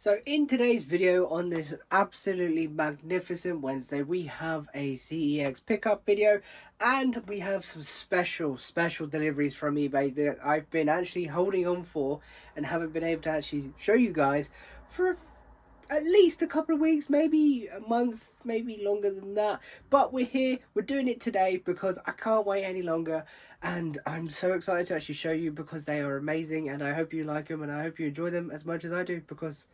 So in today's video on this absolutely magnificent Wednesday, we have a CEX pickup video and we have some special deliveries from eBay that I've been actually holding on for and haven't been able to actually show you guys for at least a couple of weeks, maybe a month, maybe longer than that. But we're here, we're doing it today because I can't wait any longer, and I'm so excited to actually show you because they are amazing, and I hope you like them and I hope you enjoy them as much as I do, because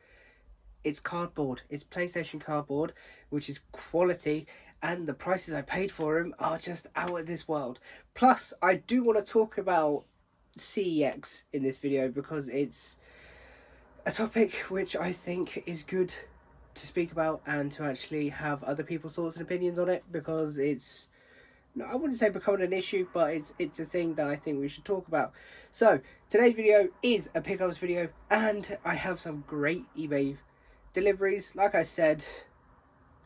it's cardboard. It's PlayStation cardboard, which is quality, and the prices I paid for them are just out of this world. Plus, I do want to talk about CEX in this video because it's a topic which I think is good to speak about and to actually have other people's thoughts and opinions on it, because it's, no, I wouldn't say becoming an issue, but it's a thing that I think we should talk about. So today's video is a pickups video, and I have some great eBay deliveries. Like I said,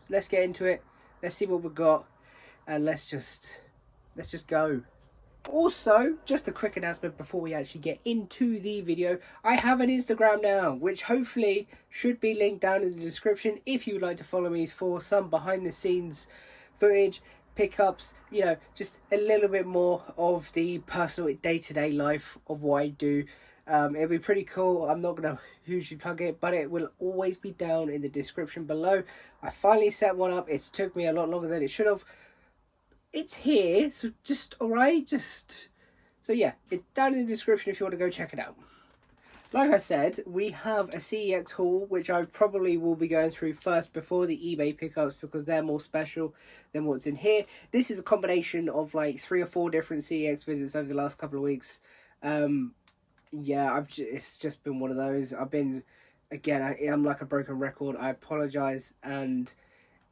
let's get into it. Let's see what we've got, and let's just go. Also, just a quick announcement before we actually get into the video. I have an Instagram now, which hopefully should be linked down in the description if you would like to follow me for some behind the scenes footage, pickups, you know, just a little bit more of the personal day-to-day life of what I do. It'll be pretty cool. I'm not going to hugely plug it, but it will always be down in the description below. I finally set one up. It's took me a lot longer than it should have. It's here, so so yeah, it's down in the description if you want to go check it out. Like I said, we have a CEX haul, which I probably will be going through first before the eBay pickups because they're more special than what's in here. This is a combination of like 3 or 4 different CEX visits over the last couple of weeks. Yeah, it's just been one of those. I've been, again, I'm like a broken record. I apologize, and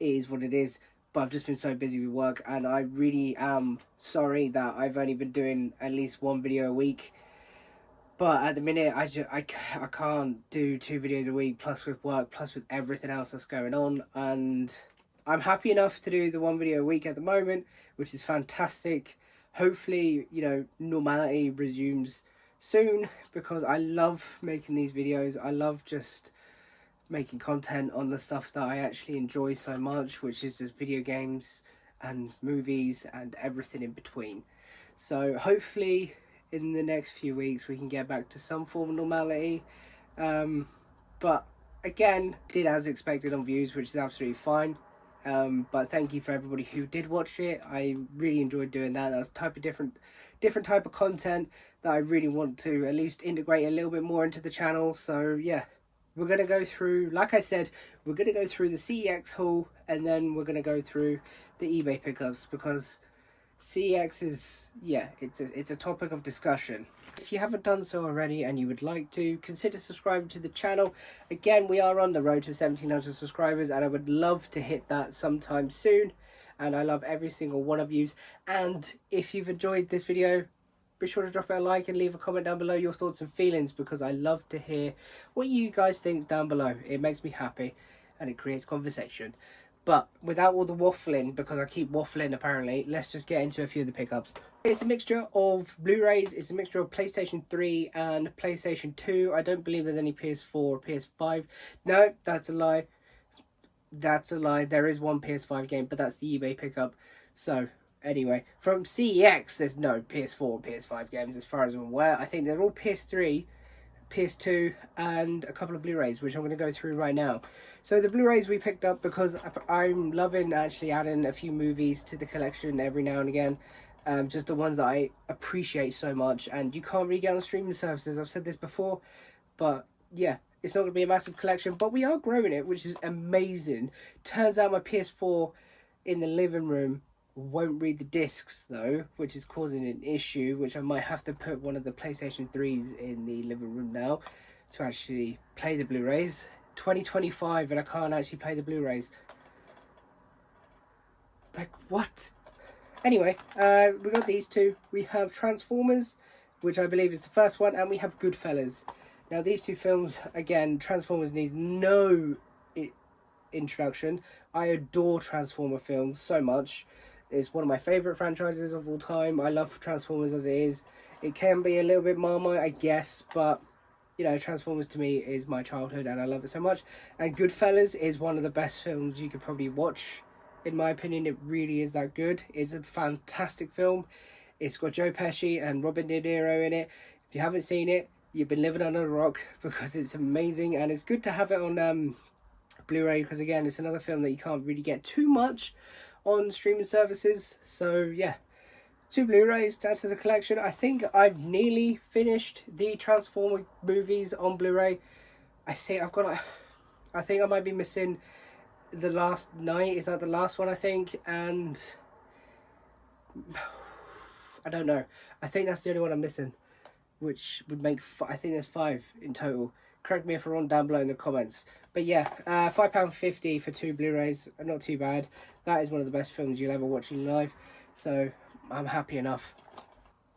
it is what it is. But I've just been so busy with work, and I really am sorry that I've only been doing at least 1 video a week. But at the minute, I can't do 2 videos a week, plus with work, plus with everything else that's going on. And I'm happy enough to do the 1 video a week at the moment, which is fantastic. Hopefully, you know, normality resumes soon, because I love making these videos. I love just making content on the stuff that I actually enjoy so much, which is just video games and movies and everything in between. So hopefully in the next few weeks we can get back to some form of normality. But again, did as expected on views, which is absolutely fine. But thank you for everybody who did watch it. I really enjoyed doing that. That was different type of content that I really want to at least integrate a little bit more into the channel. So yeah, we're going to go through, like I said, we're going to go through the CEX haul, and then we're going to go through the eBay pickups, because CEX is, yeah, it's a topic of discussion. If you haven't done so already and you would like to, consider subscribing to the channel. Again, we are on the road to 1,700 subscribers, and I would love to hit that sometime soon. And I love every single one of you. And if you've enjoyed this video, be sure to drop a like and leave a comment down below your thoughts and feelings, because I love to hear what you guys think down below. It makes me happy and it creates conversation. But without all the waffling, because I keep waffling apparently, let's just get into a few of the pickups. It's a mixture of Blu-rays, it's a mixture of PlayStation 3 and PlayStation 2. I don't believe there's any PS4 or PS5. No, that's a lie. That's a lie. There is one PS5 game, but that's the eBay pickup. So anyway, from CEX, there's no PS4 or PS5 games as far as I'm aware. I think they're all PS3, PS2, and a couple of Blu-rays, which I'm going to go through right now. So the Blu-rays we picked up because I'm loving actually adding a few movies to the collection every now and again. Just the ones that I appreciate so much, and you can't really get on streaming services. I've said this before, but yeah, it's not going to be a massive collection, but we are growing it, which is amazing. Turns out my PS4 in the living room won't read the discs though, which is causing an issue, which I might have to put one of the PlayStation 3s in the living room now to actually play the Blu-rays. 2025 and I can't actually play the Blu-rays. Like, what? Anyway, we got these two. We have Transformers, which I believe is the first one, and we have Goodfellas. Now these two films, again, Transformers needs no introduction. I adore Transformer films so much. It's one of my favourite franchises of all time. I love Transformers as it is. It can be a little bit Marmite, I guess, but you know, Transformers to me is my childhood and I love it so much. And Goodfellas is one of the best films you could probably watch. In my opinion, it really is that good. It's a fantastic film. It's got Joe Pesci and Robert De Niro in it. If you haven't seen it, you've been living under a rock, because it's amazing, and it's good to have it on Blu-ray, because again, it's another film that you can't really get too much on streaming services. So yeah, 2 Blu-rays to add to the collection. I think I've nearly finished the Transformer movies on Blu-ray. I think I might be missing The Last Night. Is that the last one, I think? And I don't know. I think that's the only one I'm missing, which would make I think there's 5 in total. Correct me if I'm wrong down below in the comments. But yeah, £5.50 for 2 Blu-rays, not too bad. That is one of the best films you'll ever watch in live, so I'm happy enough.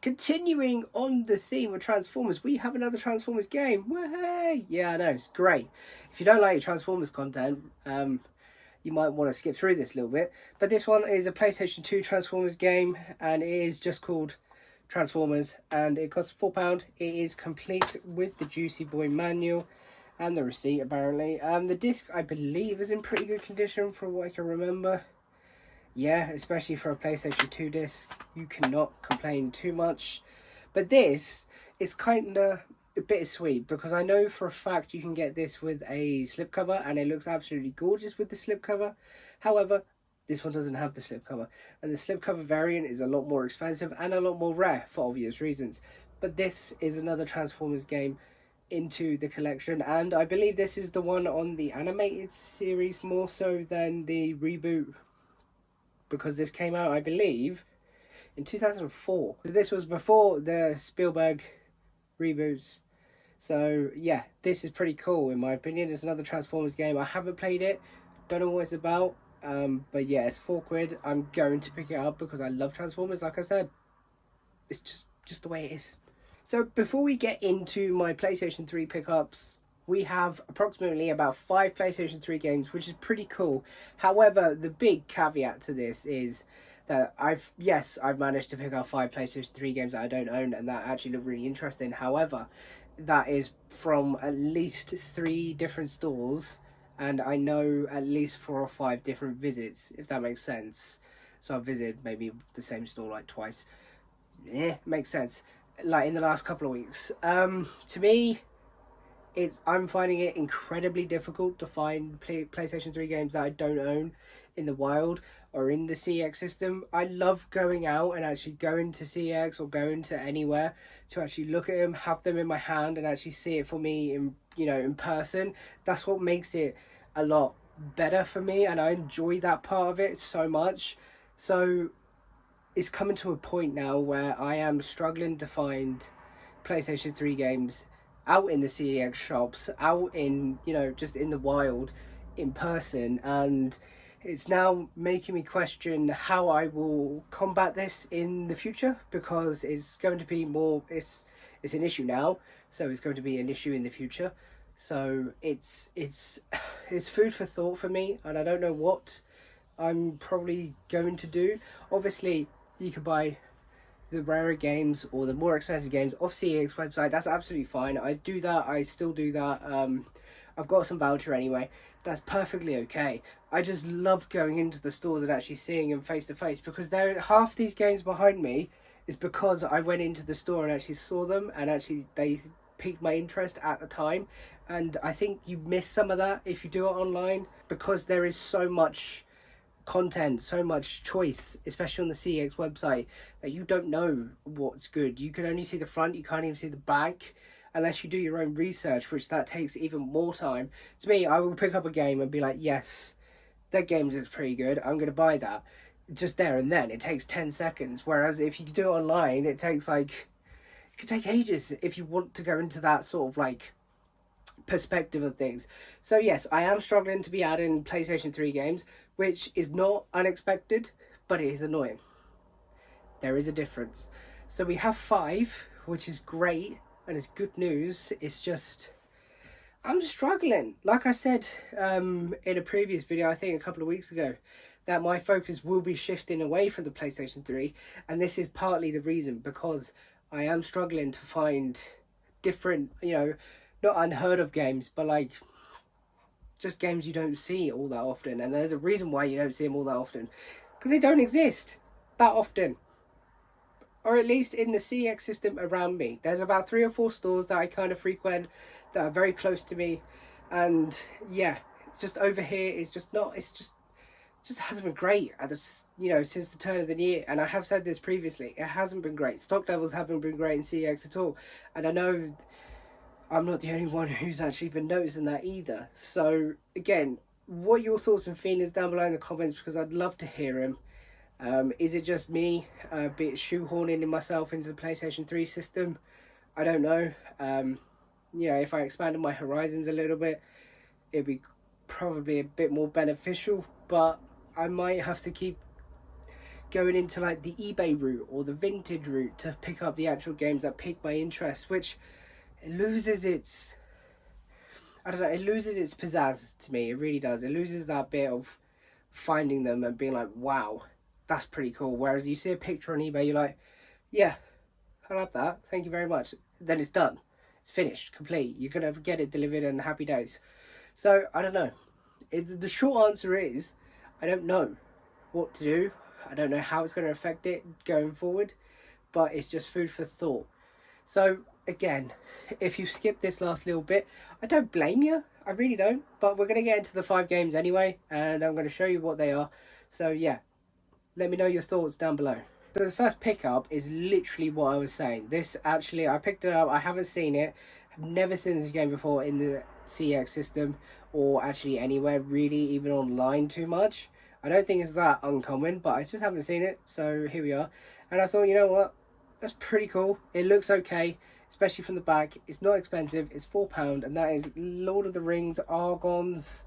Continuing on the theme of Transformers, we have another Transformers game. Way! Yeah, I know, it's great. If you don't like Transformers content, you might want to skip through this a little bit. But this one is a PlayStation 2 Transformers game, and it is just called Transformers, and it costs £4. It is complete with the Juicy Boy manual and the receipt, apparently. The disc, I believe, is in pretty good condition from what I can remember. Yeah, especially for a PlayStation 2 disc, you cannot complain too much. But this is kind of bittersweet, because I know for a fact you can get this with a slipcover, and it looks absolutely gorgeous with the slipcover. However, this one doesn't have the slipcover, and the slipcover variant is a lot more expensive and a lot more rare for obvious reasons. But this is another Transformers game into the collection, and I believe this is the one on the animated series more so than the reboot, because this came out, I believe, in 2004. So this was before the Spielberg reboots. So yeah, this is pretty cool in my opinion. It's another Transformers game. I haven't played it, don't know what it's about, but yeah, it's £4. I'm going to pick it up because I love Transformers. Like I said, it's just the way it is. So before we get into my PlayStation 3 pickups, we have approximately about 5 PlayStation 3 games, which is pretty cool. However, the big caveat to this is that I've managed to pick up 5 PlayStation 3 games that I don't own, and that actually look really interesting. However, that is from at least 3 different stores, and I know at least 4 or 5 different visits, if that makes sense. So I've visited maybe the same store like twice. Yeah, makes sense. Like in the last couple of weeks. To me, I'm finding it incredibly difficult to find PlayStation 3 games that I don't own in the wild or in the CEX system. I love going out and actually going to CEX or going to anywhere to actually look at them, have them in my hand, and actually see it for me in person. That's what makes it a lot better for me, and I enjoy that part of it so much. So it's coming to a point now where I am struggling to find PlayStation 3 games out in the CEX shops, out in, just in the wild, in person, and it's now making me question how I will combat this in the future, because it's going to be more, it's an issue now, so it's going to be an issue in the future. So it's food for thought for me, and I don't know what I'm probably going to do. Obviously, you could buy the rarer games or the more expensive games off CEX website. That's absolutely fine. I do that. I still do that. I've got some voucher anyway. That's perfectly okay. I just love going into the stores and actually seeing them face to face, because half these games behind me is because I went into the store and actually saw them, and actually they piqued my interest at the time. And I think you miss some of that if you do it online, because there is so much content, so much choice, especially on the CEX website, that you don't know what's good. You can only see the front, you can't even see the back unless you do your own research, which that takes even more time. To me, I will pick up a game and be like, yes, that game looks pretty good, I'm going to buy that, just there and then. It takes 10 seconds, whereas if you do it online, it could take ages if you want to go into that sort of like perspective of things. So yes, I am struggling to be adding PlayStation 3 games, which is not unexpected, but it is annoying. There is a difference. So we have 5, which is great, and it's good news. It's just, I'm struggling. Like I said in a previous video, I think a couple of weeks ago, that my focus will be shifting away from the PlayStation 3, and this is partly the reason, because I am struggling to find different, not unheard of games, but like just games you don't see all that often. And there's a reason why you don't see them all that often, because they don't exist that often, or at least in the CEX system around me. There's about 3 or 4 stores that I kind of frequent that are very close to me, and yeah, it's just over here. It's just not. It's just hasn't been great at this, since the turn of the year. And I have said this previously, it hasn't been great. Stock levels haven't been great in CEX at all, and I know I'm not the only one who's actually been noticing that either. So again, what are your thoughts and feelings down below in the comments, because I'd love to hear them. Is it just me a bit shoehorning in myself into the PlayStation 3 system? I don't know. If I expanded my horizons a little bit, it'd be probably a bit more beneficial, but I might have to keep going into like the eBay route or the vintage route to pick up the actual games that pique my interest, which it loses its, I don't know, it loses its pizzazz to me. It really does. It loses that bit of finding them and being like, wow, that's pretty cool. Whereas you see a picture on eBay, you're like, yeah, I love that, thank you very much. Then it's done. It's finished, complete. You're going to get it delivered and happy days. So, I don't know. The short answer is, I don't know what to do. I don't know how it's going to affect it going forward. But it's just food for thought. So, again, if you skip this last little bit, I don't blame you. I really don't. But we're going to get into the 5 games anyway. And I'm going to show you what they are. So, yeah. Let me know your thoughts down below. So the first pickup is literally what I was saying. This actually, I picked it up. I haven't seen it. I've never seen this game before in the CEX system, or actually anywhere really, even online too much. I don't think it's that uncommon, but I just haven't seen it. So here we are. And I thought, you know what? That's pretty cool. It looks okay, especially from the back. It's not expensive. It's £4, and that is Lord of the Rings, Aragorn's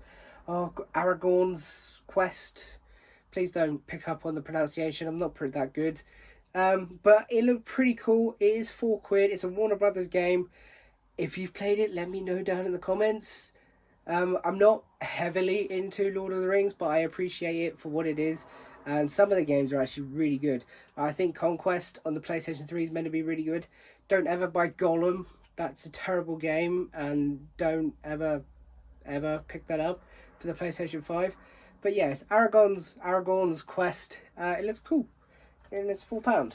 Quest. Please don't pick up on the pronunciation. I'm not that good. But it looked pretty cool. It is £4. It's a Warner Brothers game. If you've played it, let me know down in the comments. I'm not heavily into Lord of the Rings, but I appreciate it for what it is. And some of the games are actually really good. I think Conquest on the PlayStation 3 is meant to be really good. Don't ever buy Gollum. That's a terrible game. And don't ever pick that up for the PlayStation 5. But yes, Aragorn's Quest. It looks cool, and it's £4.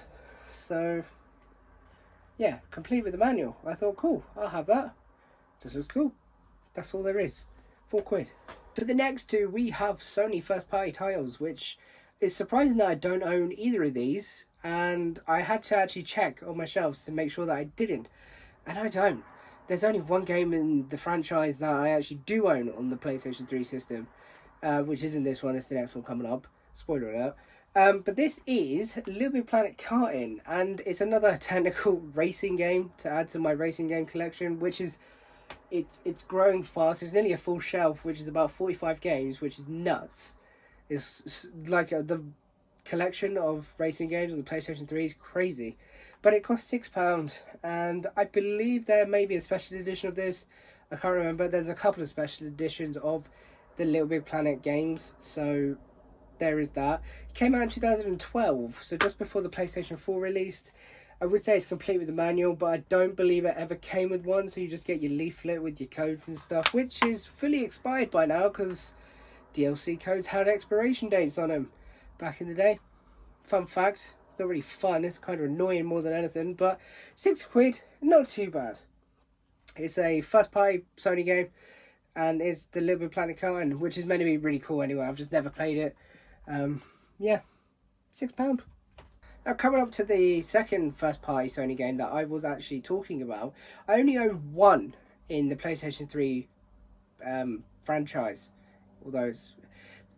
So yeah, complete with the manual. I thought, cool, I'll have that. Just looks cool. That's all there is. £4. For the next 2, we have Sony first-party titles, which is surprising that I don't own either of these. And I had to actually check on my shelves to make sure that I didn't, and I don't. There's only one game in the franchise that I actually do own on the PlayStation 3 system. Which isn't this one, it's the next one coming up. Spoiler alert. But this is Little Big Planet Karting, and it's another technical racing game to add to my racing game collection, which is, it's growing fast. It's nearly a full shelf, which is about 45 games, which is nuts. It's like the collection of racing games on the PlayStation 3 is crazy. But it costs £6, and I believe there may be a special edition of this. I can't remember. There's a couple of special editions of the Little Big Planet games, so there is that. It came out in 2012, so just before the PlayStation 4 released. I would say it's complete with the manual, but I don't believe it ever came with one, so you just get your leaflet with your codes and stuff, which is fully expired by now, because DLC codes had expiration dates on them back in the day. Fun fact, it's not really fun, it's kind of annoying more than anything, but £6, not too bad. It's a first party Sony game, and it's the Little Big Planet Karting, which is meant to be really cool anyway. I've just never played it. Yeah, £6. Now, coming up to the second first-party Sony game that I was actually talking about, I only own one in the PlayStation 3 franchise. Although it's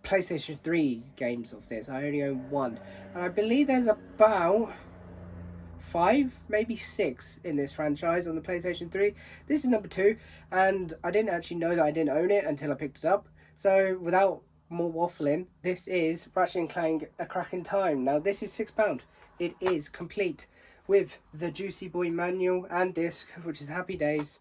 PlayStation 3 games of this, I only own one. And I believe there's about 5, maybe 6 in this franchise on the PlayStation 3. This is number 2, and I didn't actually know that I didn't own it until I picked it up. So without more waffling, this is Ratchet & Clank A Crack in Time. Now this is £6. It is complete with the Juicy Boy manual and disc, which is happy days.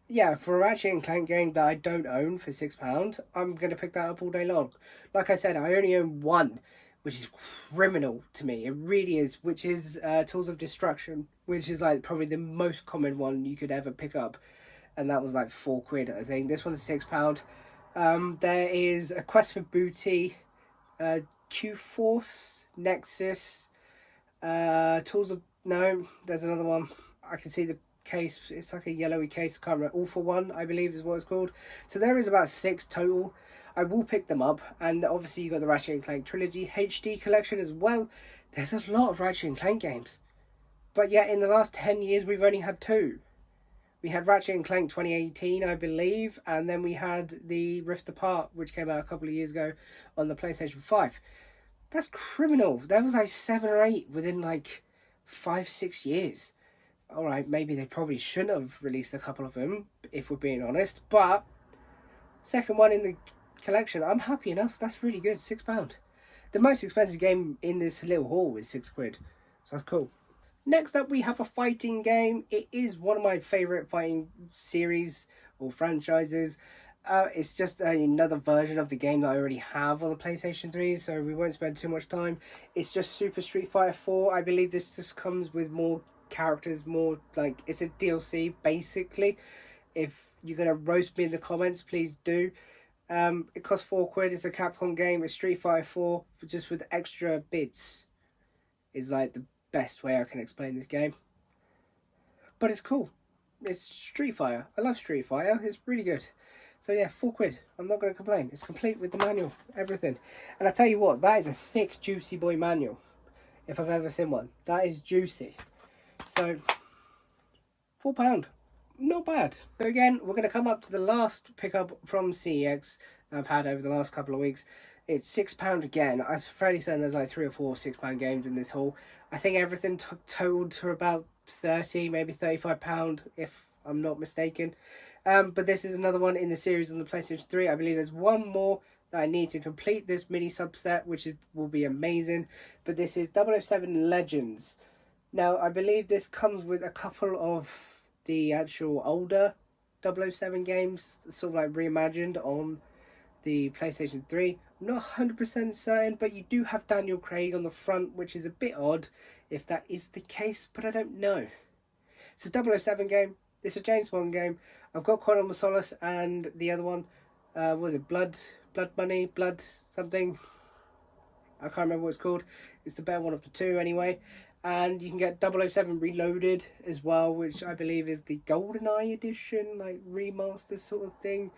Yeah, for a Ratchet & Clank game that I don't own for £6, I'm going to pick that up all day long. Like I said, I only own one, which is criminal to me. It really is, which is Tools of Destruction, which is like probably the most common one you could ever pick up. and that was like £4, I think. This one's £6. There is a Quest for Booty, Q-Force, Nexus, Tools of... No, there's another one. I can see the case. It's like a yellowy case. I can't remember. All for One, I believe is what it's called. So there is about 6 total. I will pick them up. And obviously you got the Ratchet & Clank Trilogy HD collection as well. There's a lot of Ratchet & Clank games. But yet in the last 10 years we've only had 2. We had Ratchet & Clank 2018, I believe, and then we had the Rift Apart, which came out a couple of years ago on the PlayStation 5. That's criminal. There was like 7 or 8 within like 5-6 years. Alright, maybe they probably shouldn't have released a couple of them, if we're being honest, but second one in the collection, I'm happy enough. That's really good. £6. The most expensive game in this little haul is £6, so that's cool. Next up we have a fighting game. It is one of my favourite fighting series or franchises. It's just another version of the game that I already have on the PlayStation 3, so we won't spend too much time. It's just Super Street Fighter 4. I believe this just comes with more characters, more like it's a DLC basically. If you're going to roast me in the comments, please do. It costs £4. It's a Capcom game. It's Street Fighter 4 just with extra bits. Is like the best way I can explain this game, but it's cool. It's Street Fighter. I love Street Fighter. It's really good. So yeah, £4. I'm not going to complain. It's complete with the manual, everything. And I tell you what, that is a thick, juicy boy manual, if I've ever seen one. That is juicy. So £4, not bad. So again, we're going to come up to the last pickup from CEX I've had over the last couple of weeks. It's £6 again. I'm fairly certain there's like 3 or 4 £6 games in this haul. I think everything totaled to about 30, maybe £35, if I'm not mistaken. But this is another one in the series on the PlayStation 3. I believe there's one more that I need to complete this mini subset, which will be amazing. But this is 007 Legends. Now, I believe this comes with a couple of the actual older 007 games, sort of like reimagined on the PlayStation 3. I'm not 100% certain, but you do have Daniel Craig on the front, which is a bit odd if that is the case, but I don't know. It's a 007 game. It's a James Bond game. I've got Quantum of Solace and the other one, what was it, Blood Money, Blood something. I can't remember what it's called. It's the better one of the two anyway. And you can get 007 Reloaded as well, which I believe is the GoldenEye edition, like remaster sort of thing.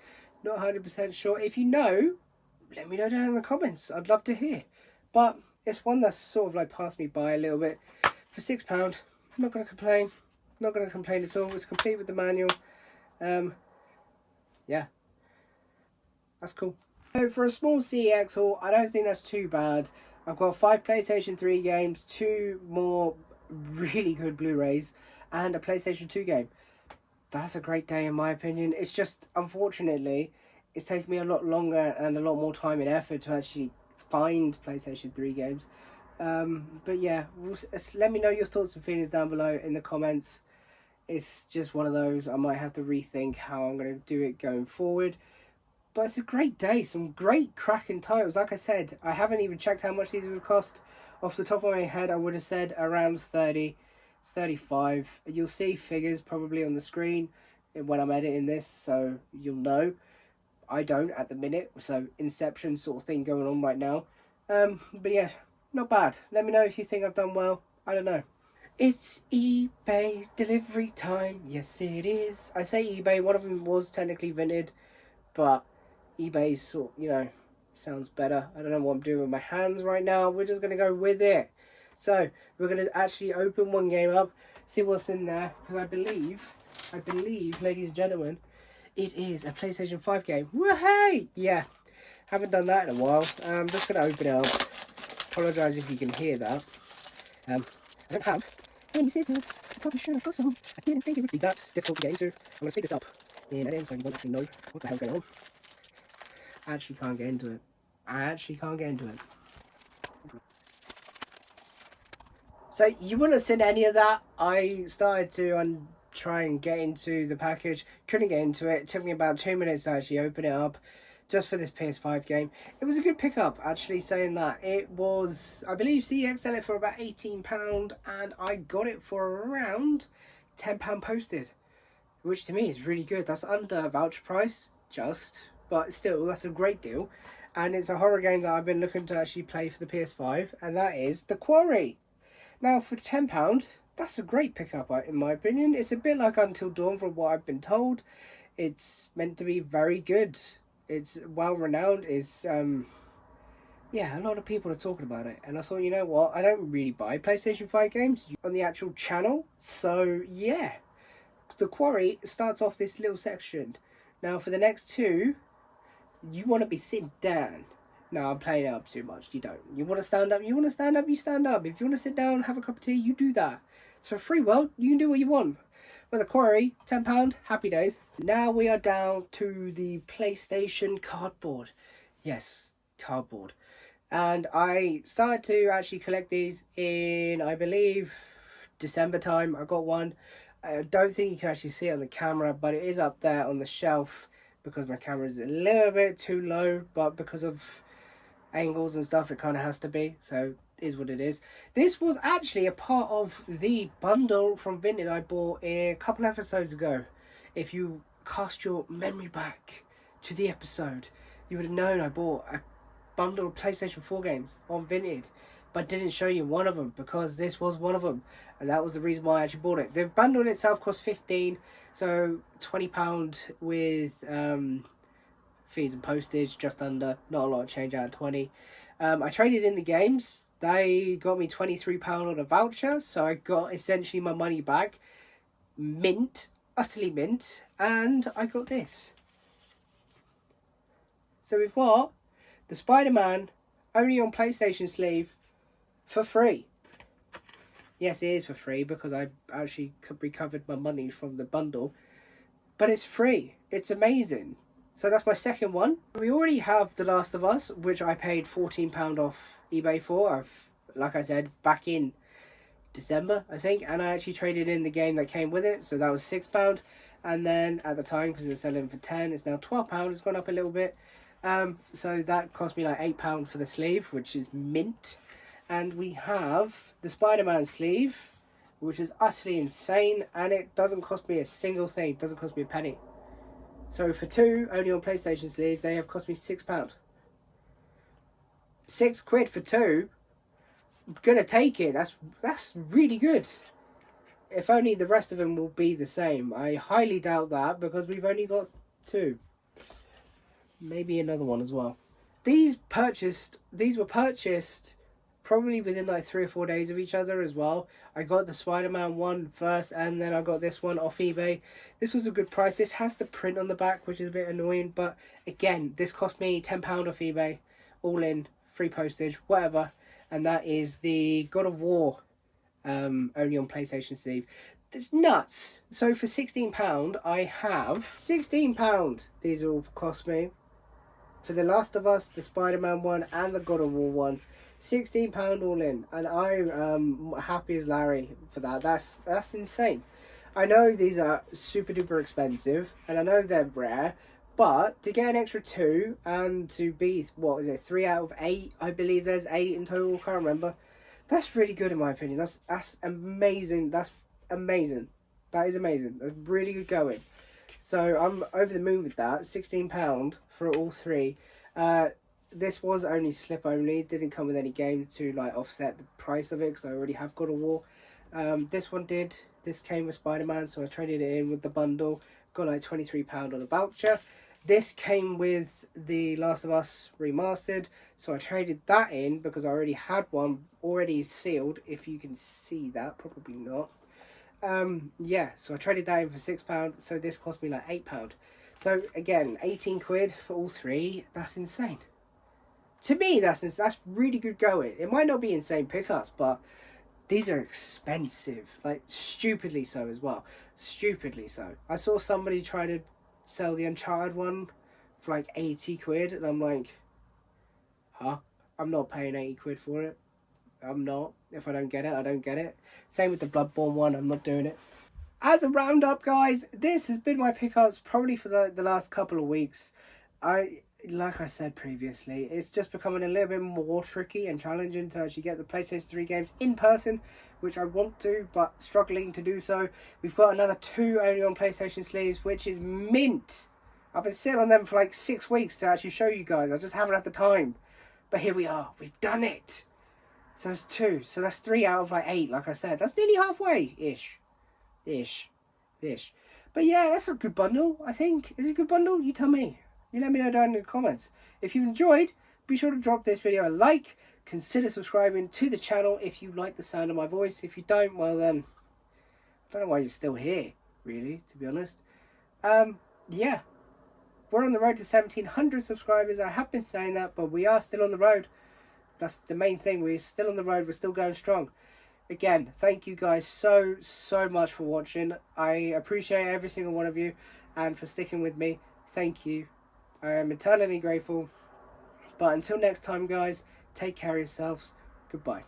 Not 100% sure. If you know, let me know down in the comments. I'd love to hear. But it's one that's sort of like passed me by a little bit. For £6, I'm not going to complain. Not going to complain at all. It's complete with the manual. Yeah, that's cool. So for a small CEX haul, I don't think that's too bad. I've got 5 PlayStation 3 games, 2 more really good Blu-rays, and a PlayStation 2 game. That's a great day in my opinion. It's just, unfortunately, it's taken me a lot longer and a lot more time and effort to actually find PlayStation 3 games. But yeah, let me know your thoughts and feelings down below in the comments. It's just one of those. I might have to rethink how I'm going to do it going forward. But it's a great day. Some great cracking titles. Like I said, I haven't even checked how much these would cost. Off the top of my head, I would have said around 30, 35. You'll see figures probably on the screen when I'm editing this, so you'll know. I don't at the minute, so Inception sort of thing going on right now. But yeah, not bad. Let me know if you think I've done well. I don't know. It's eBay delivery time. Yes, it is. I say eBay. One of them was technically Vinted, but eBay's sort, you know, sounds better. I don't know what I'm doing with my hands right now. We're just gonna go with it. So we're gonna actually open one game up, see what's in there, because I believe, ladies and gentlemen, it is a PlayStation 5 game. Woohoo! Yeah, haven't done that in a while. I'm just gonna open it up. Apologise if you can hear that. I don't have any scissors. I probably should have got some. I didn't think it would be that difficult to get into. I'm going to speed this up in editing so you won't actually know what the hell's going on. I actually can't get into it. So you wouldn't have seen any of that. I started to try and get into the package. Couldn't get into it. It took me about 2 minutes to actually open it up. Just for this PS5 game. It was a good pickup, actually, saying that. It was, I believe CEX sell it for about £18 and I got it for around £10 posted. which to me is really good. That's under voucher price, but still, that's a great deal. And it's a horror game that I've been looking to actually play for the PS5, and that is The Quarry. Now, for £10, that's a great pickup, in my opinion. It's a bit like Until Dawn from what I've been told. It's meant to be very good. It's well renowned. It's yeah, a lot of people are talking about it, and I thought, you know what, I don't really buy PlayStation 5 games on the actual channel, so yeah. The Quarry starts off this little section. Now for the next two, you want to be sitting down. No, I'm playing it up too much. You don't. You want to stand up, you stand up. If you want to sit down, have a cup of tea, you do that. It's a free world, you can do what you want. But The Quarry, £10, happy days. Now we are down to the PlayStation cardboard. Yes, cardboard. And I started to actually collect these in, I believe, December time. I got one. I don't think you can actually see it on the camera, but it is up there on the shelf because my camera is a little bit too low, but because of angles and stuff, it kind of has to be. So it is what it is. This was actually a part of the bundle from Vinted I bought a couple episodes ago. If you cast your memory back to the episode, you would have known I bought a bundle of PlayStation 4 games on Vinted, but didn't show you one of them because this was one of them, and that was the reason why I actually bought it. The bundle itself cost £15, so £20 with fees and postage, just under, not a lot of change out of 20. I traded in the games. They got me £23 on a voucher, so I got essentially my money back. Mint, utterly mint, and I got this. So we've got the Spider-Man only on PlayStation sleeve for free. Yes, it is for free because I actually recovered my money from the bundle. But it's free. It's amazing. So that's my second one. We already have The Last of Us, which I paid £14 off eBay for. Like I said, back in December, I think. And I actually traded in the game that came with it. So that was £6. And then at the time, because it was selling for £10, it's now £12. It's gone up a little bit. So that cost me like £8 for the sleeve, which is mint. And we have the Spider-Man sleeve, which is utterly insane, and it doesn't cost me a single thing. It doesn't cost me a penny. So for two, only on PlayStation sleeves, they have cost me £6. £6 for two. I'm gonna take it. That's really good. If only the rest of them will be the same. I highly doubt that because we've only got two. Maybe another one as well. These were purchased probably within like 3 or 4 days of each other as well. I got the Spider-Man one first, and then I got this one off eBay. This was a good price. This has the print on the back, which is a bit annoying, but again, this cost me £10 off eBay, all in, free postage, whatever. And that is the God of War, only on PlayStation sleeve. It's nuts. So for £16, I have £16. These all cost me. For The Last of Us, the Spider-Man one, and the God of War one, £16 all in, and I'm happy as Larry for that. That's insane. I know these are super duper expensive, and I know they're rare, but to get an extra two and to be, what is it, 3 out of 8? I believe there's 8 in total. Can't remember. That's really good in my opinion. That's amazing. That's amazing. That is amazing. That's really good going. So I'm over the moon with that. £16 for all three. This was only slip only. It didn't come with any game to like offset the price of it because I already have God of War. This one did. This came with Spider-Man, so I traded it in with the bundle. Got like £23 on a voucher. This came with The Last of Us Remastered, so I traded that in because I already had one already sealed. If you can see that, probably not. Yeah, so I traded that in for £6, so this cost me like £8. So again, £18 for all three. That's insane. To me, that's really good going. It might not be insane pickups, but these are expensive, like stupidly so as well. Stupidly so. I saw somebody try to sell the Uncharted one for like £80, and I'm like, huh? I'm not paying £80 for it. I'm not. If I don't get it, I don't get it. Same with the Bloodborne one, I'm not doing it. As a roundup, guys, this has been my pickups probably for the last couple of weeks. like I said previously, it's just becoming a little bit more tricky and challenging to actually get the PlayStation 3 games in person, which I want to, but struggling to do so. We've got another 2 only on PlayStation sleeves, which is mint. I've been sitting on them for like 6 weeks to actually show you guys. I just haven't had the time. But here we are. We've done it. So it's 2. So that's 3 out of like 8, like I said. That's nearly halfway-ish. Ish. But yeah, that's a good bundle, I think. Is it a good bundle? You tell me. You let me know down in the comments. If you've enjoyed, be sure to drop this video a like. Consider subscribing to the channel if you like the sound of my voice. If you don't, well then, I don't know why you're still here, really, to be honest. Yeah. We're on the road to 1,700 subscribers. I have been saying that, but we are still on the road. That's the main thing. We're still on the road. We're still going strong. Again, thank you guys so much for watching. I appreciate every single one of you, and for sticking with me. Thank you. I am eternally grateful. But until next time, guys, take care of yourselves. Goodbye.